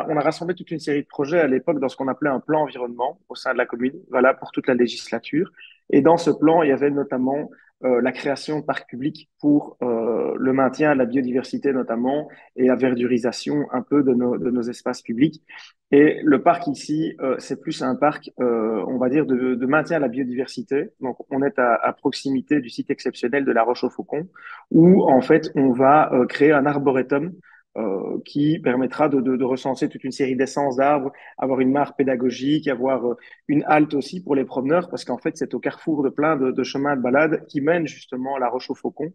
On a rassemblé toute une série de projets à l'époque dans ce qu'on appelait un plan environnement au sein de la commune, voilà, pour toute la législature. Et dans ce plan, il y avait notamment la création de parcs publics pour le maintien de la biodiversité notamment et la verdurisation un peu de nos espaces publics. Et le parc ici, c'est plus un parc, on va dire, de maintien de la biodiversité. Donc, on est à proximité du site exceptionnel de la Roche-aux-Faucons, où en fait, on va créer un arboretum qui permettra de recenser toute une série d'essences d'arbres, avoir une mare pédagogique, avoir une halte aussi pour les promeneurs, parce qu'en fait, c'est au carrefour de plein de chemins de balade qui mènent justement à la Roche-aux-Faucons.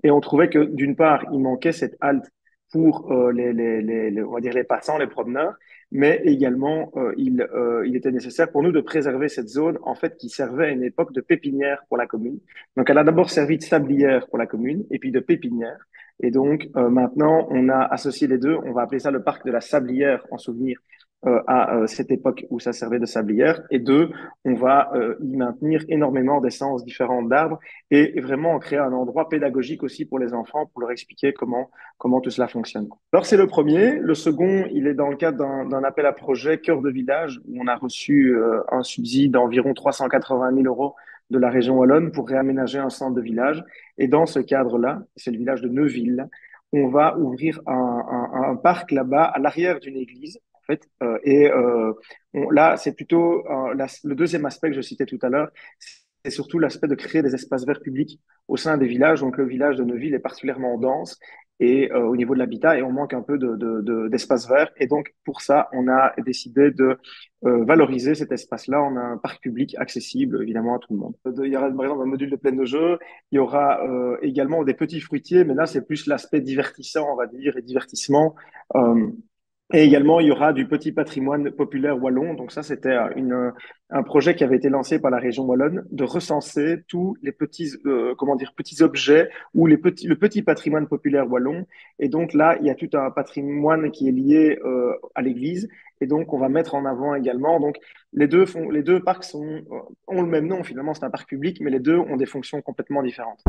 Et on trouvait que d'une part, il manquait cette halte pour on va dire les passants, les promeneurs, mais également il était nécessaire pour nous de préserver cette zone en fait qui servait à une époque de pépinière pour la commune. Donc elle a d'abord servi de sablière pour la commune et puis de pépinière. Et donc maintenant, on a associé les deux. On va appeler ça le parc de la Sablière en souvenir à cette époque où ça servait de sablière. Et deux, on va y maintenir énormément d'essences différentes d'arbres et vraiment en créer un endroit pédagogique aussi pour les enfants pour leur expliquer comment tout cela fonctionne. Alors c'est le premier. Le second, il est dans le cadre d'un appel à projet Cœur de village où on a reçu un subside d'environ 380 000 euros de la région wallonne pour réaménager un centre de village. Et dans ce cadre-là, c'est le village de Neuville, on va ouvrir un parc là-bas à l'arrière d'une église. En fait, là, c'est plutôt le deuxième aspect que je citais tout à l'heure, c'est surtout l'aspect de créer des espaces verts publics au sein des villages. Donc, le village de Neuville est particulièrement dense et au niveau de l'habitat, et on manque un peu d'espace vert. Et donc, pour ça, on a décidé de valoriser cet espace-là. On a un parc public accessible, évidemment, à tout le monde. Il y aura, par exemple, un module de plaine de jeu. Il y aura également des petits fruitiers, mais là, c'est plus l'aspect divertissant, on va dire, et divertissement. Euh, et également, il y aura du petit patrimoine populaire wallon. Donc ça, c'était un projet qui avait été lancé par la région wallonne de recenser tous les petits, comment dire, petits objets ou le petit patrimoine populaire wallon. Et donc là, il y a tout un patrimoine qui est lié à l'église. Et donc, on va mettre en avant également. Donc, les deux parcs ont le même nom. Finalement, c'est un parc public, mais les deux ont des fonctions complètement différentes.